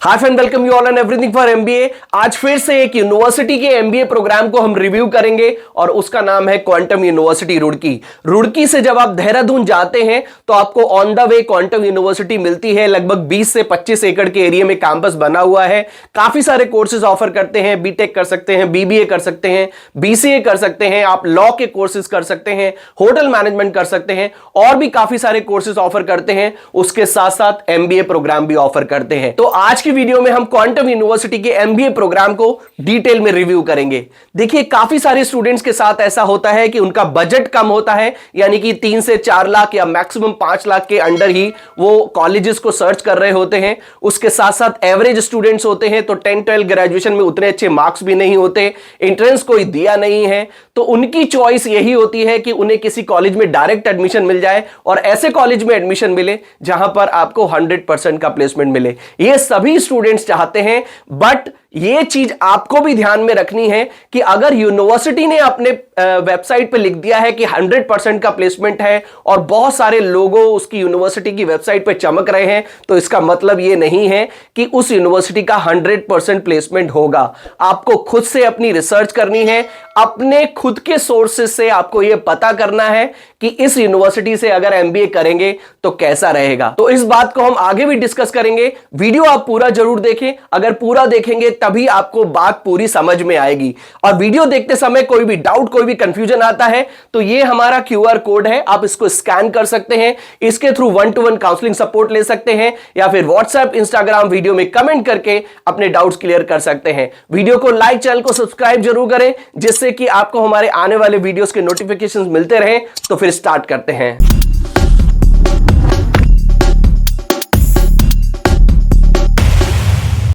Hi friend, welcome you all and everything for MBA. आज फिर से एक यूनिवर्सिटी के एमबीए प्रोग्राम को हम रिव्यू करेंगे और उसका नाम है क्वांटम यूनिवर्सिटी रुड़की। रुड़की से जब आप देहरादून जाते हैं तो आपको on the way quantum university मिलती है। लगभग 20 से 25 एकड़ के एरिया में कैंपस बना हुआ है। काफी सारे कोर्सेज ऑफर करते हैं। बीटेक कर सकते हैं, बीबीए कर सकते हैं, बीसीए कर सकते हैं, आप लॉ के कोर्सेज कर सकते हैं, होटल मैनेजमेंट कर सकते हैं और भी काफी सारे कोर्सेज ऑफर करते हैं। उसके साथ साथ एमबीए प्रोग्राम भी ऑफर करते हैं। तो आज वीडियो में हम क्वांटम यूनिवर्सिटी के एमबीए प्रोग्राम को डिटेल में रिव्यू करेंगे। देखिए, काफी सारे स्टूडेंट्स के साथ ऐसा होता है कि उनका बजट कम होता है, यानी कि 3 से 4 लाख या मैक्सिमम 5 लाख के अंडर ही वो कॉलेजेस को सर्च कर रहे होते हैं। उसके साथ साथ एवरेज स्टूडेंट्स होते हैं तो 10-12 ग्रेजुएशन में उतने अच्छे मार्क्स भी नहीं होते, एंट्रेंस कोई दिया नहीं है, तो उनकी चॉइस यही होती है कि उन्हें किसी कॉलेज में डायरेक्ट एडमिशन मिल जाए और ऐसे कॉलेज में एडमिशन मिले जहां पर आपको 100% का प्लेसमेंट मिले। ये सभी स्टूडेंट्स चाहते हैं, बट ये चीज आपको भी ध्यान में रखनी है कि अगर यूनिवर्सिटी ने अपने वेबसाइट पे लिख दिया है कि 100% का प्लेसमेंट है और बहुत सारे लोगों उसकी यूनिवर्सिटी की वेबसाइट पे चमक रहे हैं, तो इसका मतलब ये नहीं है कि उस यूनिवर्सिटी का 100% प्लेसमेंट होगा। आपको खुद से अपनी रिसर्च करनी है, अपने खुद के सोर्सेस से आपको यह पता करना है कि इस यूनिवर्सिटी से अगर एमबीए करेंगे तो कैसा रहेगा। तो इस बात को हम आगे भी डिस्कस करेंगे। वीडियो आप पूरा जरूर देखें, अगर पूरा देखेंगे तभी आपको बात पूरी समझ में आएगी। और वीडियो देखते समय कोई भी डाउट, कोई भी कंफ्यूजन आता है तो ये हमारा क्यूआर कोड है, आप इसको स्कैन कर सकते हैं। इसके थ्रू 1-to-1 काउंसलिंग सपोर्ट ले सकते हैं या फिर व्हाट्सएप, इंस्टाग्राम वीडियो में कमेंट करके अपने डाउट्स क्लियर कर सकते हैं। वीडियो को लाइक, चैनल को सब्सक्राइब जरूर करें जिससे कि आपको हमारे आने वाले वीडियोस के नोटिफिकेशंस मिलते रहें। तो फिर स्टार्ट करते हैं।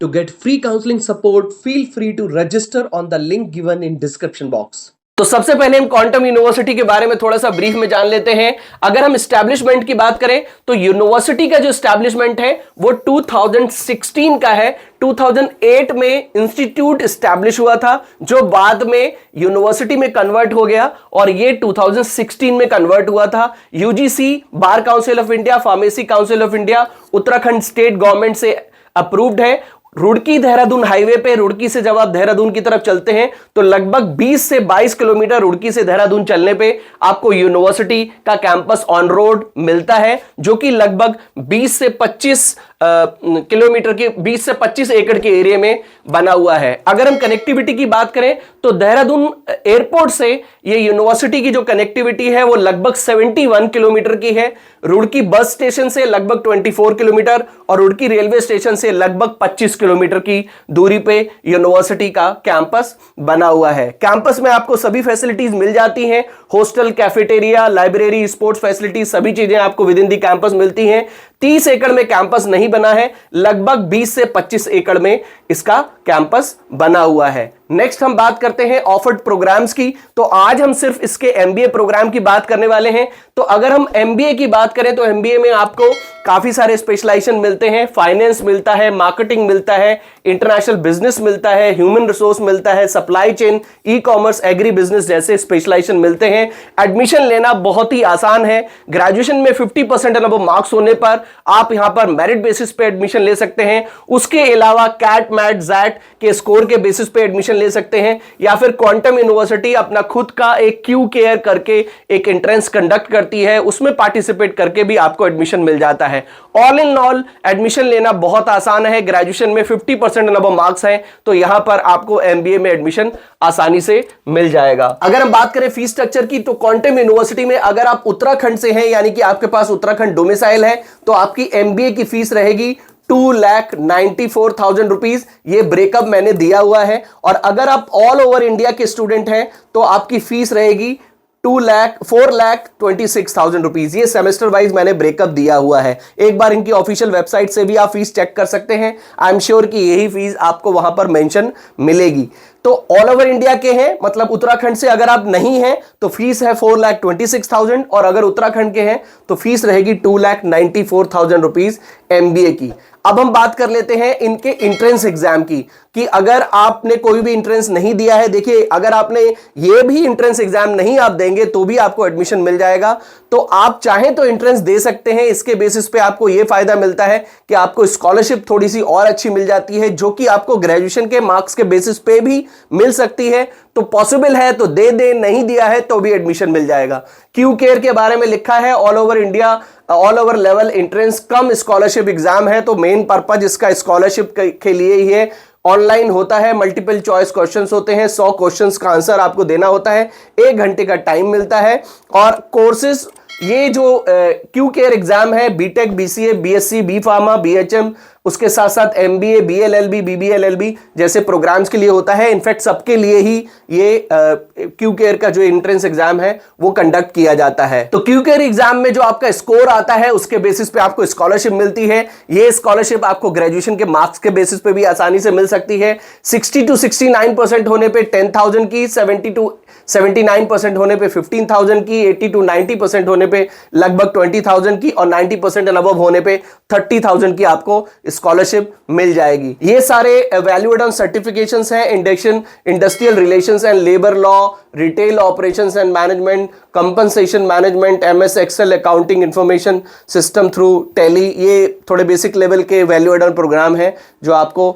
To get free counseling support, feel free to register on the link given in description box. तो सबसे पहले हम क्वांटम यूनिवर्सिटी के बारे में थोड़ा सा ब्रीफ में जान लेते हैं। अगर हम एस्टैब्लिशमेंट की बात करें तो यूनिवर्सिटी का जो एस्टैब्लिशमेंट है वो 2016 का है। 2008 में इंस्टीट्यूट एस्टैब्लिश हुआ था जो बाद में यूनिवर्सिटी में कन्वर्ट हो गया और ये 2016 में कन्वर्ट हुआ था। UGC, bar council of India, pharmacy council of India, Uttarakhand state government से अप्रूव्ड है। रुड़की देहरादून हाईवे पे, रुड़की से जब आप देहरादून की तरफ चलते हैं तो लगभग 20 से 22 किलोमीटर रुड़की से देहरादून चलने पे आपको यूनिवर्सिटी का कैंपस ऑन रोड मिलता है, जो कि लगभग 20 से 25 किलोमीटर के 20 से 25 एकड़ के एरिया में बना हुआ है। अगर हम कनेक्टिविटी की बात करें तो देहरादून एयरपोर्ट से ये यूनिवर्सिटी की जो कनेक्टिविटी है वो लगभग 71 किलोमीटर की है। रुड़की बस स्टेशन से लगभग 24 किलोमीटर और रुड़की रेलवे स्टेशन से लगभग 25 किलोमीटर की दूरी पे यूनिवर्सिटी का कैंपस बना हुआ है। कैंपस में आपको सभी फैसिलिटीज मिल जाती हैं, hostel, cafeteria, library, sports facilities, सभी चीजें आपको विद इन दी कैंपस मिलती हैं। 30 एकड़ में कैंपस नहीं बना है, लगभग 20 से 25 एकड़ में इसका कैंपस बना हुआ है। नेक्स्ट हम बात करते हैं ऑफर्ड प्रोग्राम्स की। तो आज हम सिर्फ इसके एमबीए प्रोग्राम की बात करने वाले हैं। तो अगर हम एमबीए की बात करें तो एमबीए में आपको काफी सारे स्पेशलाइजेशन मिलते हैं। फाइनेंस मिलता है, मार्केटिंग मिलता है, इंटरनेशनल बिजनेस मिलता है, ह्यूमन रिसोर्स मिलता है, supply chain, e commerce, agri business जैसे स्पेशलाइजेशन मिलते हैं। एडमिशन लेना बहुत ही आसान है। ग्रेजुएशन में 50% अबव मार्क्स होने पर आप यहां पर मेरिट बेसिस पे एडमिशन ले सकते हैं। उसके अलावा कैट, मैट, जैट के स्कोर के बेसिस पे एडमिशन ले सकते हैं या फिर क्वांटम यूनिवर्सिटी अपना खुद का एक क्यू केयर करके एक एंट्रेंस कंडक्ट करती है, उसमें पार्टिसिपेट करके भी आपको एडमिशन मिल जाता है। ऑल इन ऑल एडमिशन लेना बहुत आसान है। ग्रेजुएशन में 50% अबव मार्क्स है तो यहां पर आपको एमबीए में एडमिशन आसानी से मिल जाएगा। अगर हम बात करें फीस स्ट्रक्चर की तो क्वांटम यूनिवर्सिटी में अगर आप उत्तराखंड से हैं, यानी कि आपके पास उत्तराखंड डोमिसाइल है, तो आपकी एमबीए की फीस रहेगी 2,94,000 रुपीज। ये ब्रेकअप मैंने दिया हुआ है। और अगर आप ऑल ओवर इंडिया के स्टूडेंट हैं तो आपकी फीस रहेगी 4,26,000 रुपीज। ये सेमेस्टर वाइज मैंने ब्रेकअप दिया हुआ है। एक बार इनकी ऑफिशियल वेबसाइट से भी आप फीस चेक कर सकते हैं। आई एम श्योर कि यही फीस आपको वहां पर मेंशन मिलेगी। तो ऑल ओवर इंडिया के हैं, मतलब उत्तराखंड से अगर आप नहीं हैं तो फीस है 4,26,000 और अगर उत्तराखंड के हैं तो फीस रहेगी 2,94,000 रुपीज एमबीए की। अब हम बात कर लेते हैं इनके एंट्रेंस एग्जाम की, कि अगर आपने कोई भी एंट्रेंस नहीं दिया है, देखिए अगर आपने ये भी एंट्रेंस एग्जाम नहीं आप देंगे तो भी आपको एडमिशन मिल जाएगा। तो आप चाहें तो एंट्रेंस दे सकते हैं, इसके बेसिस पे आपको ये फायदा मिलता है कि आपको स्कॉलरशिप थोड़ी सी और अच्छी मिल जाती है, जो कि आपको ग्रेजुएशन के मार्क्स के बेसिस पे भी मिल सकती है। तो पॉसिबल है तो दे दे, नहीं दिया है तो भी एडमिशन मिल जाएगा। क्यू केयर के बारे में लिखा है all over India, all over level entrance कम स्कॉलरशिप एग्जाम है। तो मेन पर्पज इसका स्कॉलरशिप के लिए ही है। ऑनलाइन होता है, मल्टीपल चॉइस क्वेश्चंस होते हैं, 100 क्वेश्चंस का आंसर आपको देना होता है, 1 घंटे का टाइम मिलता है। और कोर्सेज, ये जो क्यू केयर एग्जाम है, BTech, BCA, BSc, B pharma, BHM, उसके साथ साथ एमबीए, बीएलएलबी, बीबीएलएलबी जैसे प्रोग्राम्स के लिए होता है। इनफैक्ट सबके लिए ही ये क्यू केयर का जो एंट्रेंस एग्जाम है वो कंडक्ट किया जाता है। तो क्यू केयर एग्जाम में जो आपका स्कोर आता है उसके बेसिस पे आपको स्कॉलरशिप मिलती है। ये स्कॉलरशिप आपको ग्रेजुएशन के मार्क्स के बेसिस पे भी आसानी से मिल सकती है। 60 to 69% होने पे 10,000 की, 70 to 79% होने पे 15,000 की, 80 to 90% होने पे लगभग 20,000 की, और 90% एंड अबव होने पे 30,000 की आपको स्कॉलरशिप मिल जाएगी। ये सारे वैल्यू एड ऑन सर्टिफिकेशंस हैं, industrial relations and labour law, retail operations and management, compensation management, MS Excel accounting information system through Tally. ये थोड़े बेसिक लेवल के वैल्यू एड ऑन प्रोग्राम है जो आपको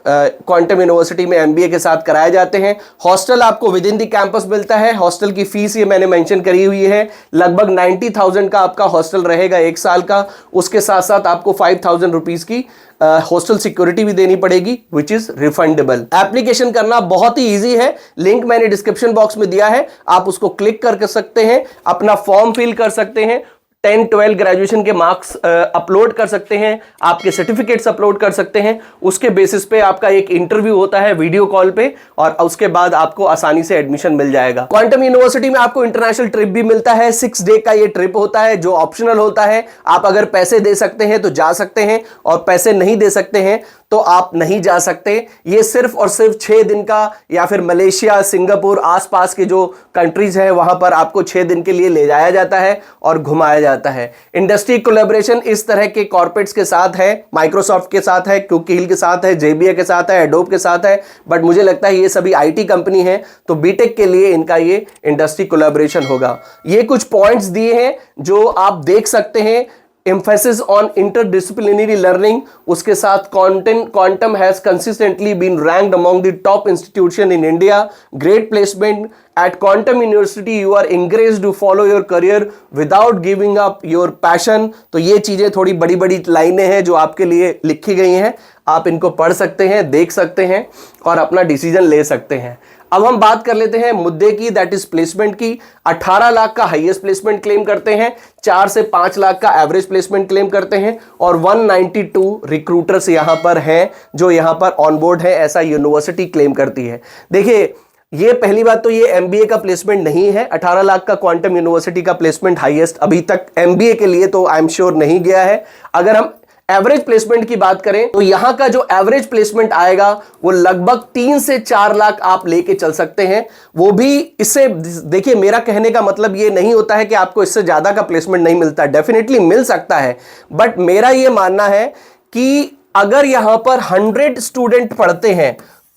क्वांटम यूनिवर्सिटी में एमबीए के साथ कराए जाते हैं। हॉस्टल आपको विद इन द कैंपस मिलता है। हॉस्टल की फीस ये मैंने मेंशन करी हुई है, लगभग 90,000 का आपका हॉस्टल रहेगा 1 साल का। उसके साथ साथ आपको 5,000 रुपीज की हॉस्टल सिक्योरिटी भी देनी पड़ेगी, विच इज रिफंडेबल। एप्लीकेशन करना बहुत ही इजी है, लिंक मैंने डिस्क्रिप्शन बॉक्स में दिया है, आप उसको क्लिक कर सकते हैं, अपना फॉर्म फिल कर सकते हैं, 10-12 ग्रेजुएशन के मार्क्स अपलोड कर सकते हैं, आपके सर्टिफिकेट्स अपलोड कर सकते हैं। उसके बेसिस पे आपका एक इंटरव्यू होता है वीडियो कॉल पे, और उसके बाद आपको आसानी से एडमिशन मिल जाएगा। क्वांटम यूनिवर्सिटी में आपको इंटरनेशनल ट्रिप भी मिलता है, 6 डे का ये ट्रिप होता है जो ऑप्शनल होता है। आप अगर पैसे दे सकते हैं तो जा सकते हैं, और पैसे नहीं दे सकते हैं तो आप नहीं जा सकते। ये सिर्फ और सिर्फ 6 दिन का, या फिर मलेशिया, सिंगापुर, आसपास के जो कंट्रीज है वहां पर आपको 6 दिन के लिए ले जाया जाता है और घुमाया जाता है। इंडस्ट्री कोलैबोरेशन इस तरह के कॉर्पोरेट्स के साथ है, माइक्रोसॉफ्ट के साथ है, क्यूकील के साथ है, जेबीए के साथ है, एडोब के साथ है, बट मुझे लगता है ये सभी आईटी कंपनी है, तो बीटेक के लिए इनका ये इंडस्ट्री कोलैबोरेशन होगा। ये कुछ पॉइंट्स दिए हैं जो आप देख सकते हैं। emphasis on interdisciplinary learning, उसके साथ quantum has consistently been ranked among the top institution in India. Great placement at Quantum University, you are encouraged to follow your career without giving up your passion। तो ये चीजें थोड़ी बड़ी बड़ी लाइनें हैं जो आपके लिए लिखी गई हैं, आप इनको पढ़ सकते हैं, देख सकते हैं और अपना डिसीजन ले सकते हैं। अब हम बात कर लेते हैं मुद्दे की, दैट इज प्लेसमेंट की। 18 लाख का हाईएस्ट प्लेसमेंट क्लेम करते हैं, 4 से 5 लाख का एवरेज प्लेसमेंट क्लेम करते हैं, और 192 रिक्रूटर्स यहां पर हैं जो यहां पर ऑनबोर्ड है, ऐसा यूनिवर्सिटी क्लेम करती है। देखिए, ये पहली बात तो ये एमबीए का प्लेसमेंट नहीं है। 18 लाख का क्वांटम यूनिवर्सिटी का प्लेसमेंट हाईएस्ट अभी तक एमबीए के लिए तो आई एम श्योर नहीं गया है। अगर हम एवरेज प्लेसमेंट की बात करें तो यहां का जो एवरेज प्लेसमेंट आएगा वो लगभग 3 से 4 लाख आप लेके चल सकते हैं। वो भी इससे, देखिए मेरा कहने का मतलब ये नहीं होता है कि आपको इससे ज्यादा का प्लेसमेंट नहीं मिलता, डेफिनेटली मिल सकता है, बट मेरा ये मानना है कि अगर यहां पर 100 स्टूडेंट पढ़ते हैं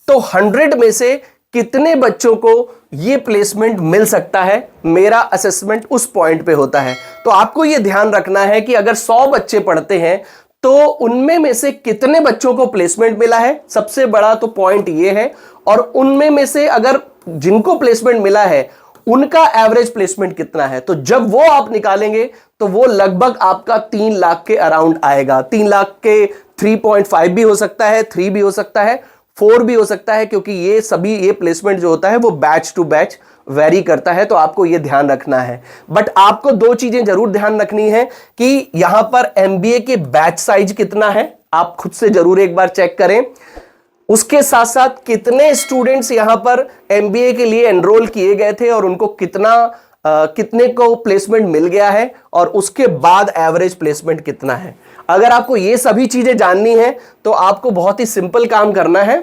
तो 100 में से कितने बच्चों को ये प्लेसमेंट मिल सकता है, मेरा असेसमेंट उस पॉइंट पे होता है। तो आपको ये ध्यान रखना है कि अगर 100 बच्चे पढ़ते हैं तो उनमें में से कितने बच्चों को प्लेसमेंट मिला है, सबसे बड़ा तो पॉइंट ये है। और उनमें में से अगर जिनको प्लेसमेंट मिला है उनका एवरेज प्लेसमेंट कितना है, तो जब वो आप निकालेंगे तो वो लगभग आपका 3 लाख के अराउंड आएगा। 3 लाख के 3.5 भी हो सकता है, 3 भी हो सकता है, 4 भी हो सकता है, क्योंकि ये प्लेसमेंट जो होता है वो बैच टू बैच वेरी करता है, तो आपको ये ध्यान रखना है। बट आपको 2 चीजें जरूर ध्यान रखनी है कि यहां पर एमबीए के बैच साइज कितना है, आप खुद से जरूर एक बार चेक करें। उसके साथ साथ कितने स्टूडेंट्स यहां पर एमबीए के लिए एनरोल किए गए थे और उनको कितने को प्लेसमेंट मिल गया है, और उसके बाद एवरेज प्लेसमेंट कितना है। अगर आपको ये सभी चीजें जाननी है तो आपको बहुत ही सिंपल काम करना है।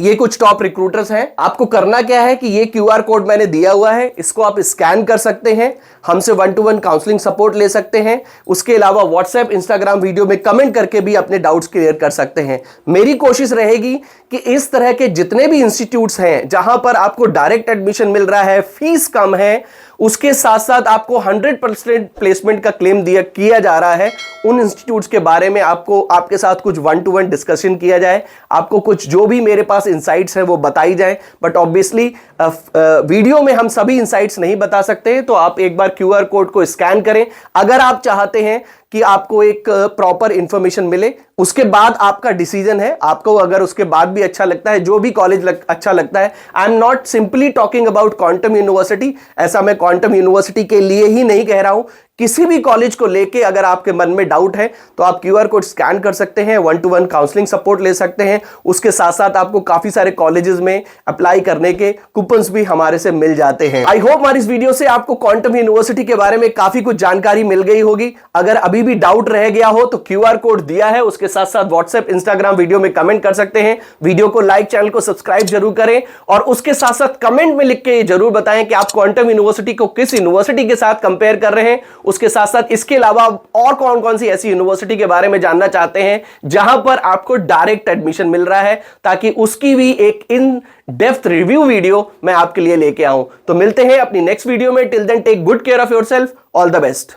ये कुछ टॉप रिक्रूटर्स हैं। आपको करना क्या है कि ये क्यूआर कोड मैंने दिया हुआ है, इसको आप स्कैन कर सकते हैं, हमसे 1-to-1 काउंसलिंग सपोर्ट ले सकते हैं। उसके अलावा व्हाट्सएप, इंस्टाग्राम वीडियो में कमेंट करके भी अपने डाउट्स क्लियर कर सकते हैं। मेरी कोशिश रहेगी कि इस तरह के जितने भी इंस्टीट्यूट्स हैं जहां पर आपको डायरेक्ट एडमिशन मिल रहा है, फीस कम है, उसके साथ साथ आपको 100% प्लेसमेंट का क्लेम किया जा रहा है, उन इंस्टीट्यूट्स के बारे में आपको आपके साथ कुछ 1-to-1 डिस्कशन किया जाए, आपको कुछ जो भी मेरे पास इंसाइट्स हैं वो बताई जाए। बट ऑब्वियसली वीडियो में हम सभी इंसाइट्स नहीं बता सकते, तो आप एक बार क्यूआर कोड को स्कैन करें। अगर आप चाहते हैं कि आपको एक प्रॉपर इंफॉर्मेशन मिले, उसके बाद आपका डिसीजन है। आपको अगर उसके बाद भी अच्छा लगता है, जो भी कॉलेज अच्छा लगता है, I am not simply talking about quantum university, ऐसा मैं क्वांटम यूनिवर्सिटी के लिए ही नहीं कह रहा हूं। किसी भी कॉलेज को लेके अगर आपके मन में डाउट है तो आप क्यूआर कोड स्कैन कर सकते हैं, 1-to-1 काउंसलिंग सपोर्ट ले सकते हैं। उसके साथ साथ आपको काफी सारे कॉलेजेस में अप्लाई करने के कूपन्स भी हमारे से मिल जाते हैं। आई होप हमारी इस वीडियो से आपको क्वांटम यूनिवर्सिटी के बारे में काफी कुछ जानकारी मिल गई होगी। अगर अभी भी डाउट रह गया हो तो क्यूआर कोड दिया है, उसके साथ साथ व्हाट्सएप, इंस्टाग्राम वीडियो में कमेंट कर सकते हैं। वीडियो को लाइक, चैनल को सब्सक्राइब जरूर करें और उसके साथ साथ कमेंट में लिख के जरूर बताएं कि आप क्वांटम यूनिवर्सिटी को किस यूनिवर्सिटी के साथ कंपेयर कर रहे हैं। उसके साथ साथ इसके अलावा और कौन कौन सी ऐसी यूनिवर्सिटी के बारे में जानना चाहते हैं जहां पर आपको डायरेक्ट एडमिशन मिल रहा है, ताकि उसकी भी एक इन डेप्थ रिव्यू वीडियो मैं आपके लिए लेके आऊं। तो मिलते हैं अपनी नेक्स्ट वीडियो में। Till then take good care of yourself. All the best.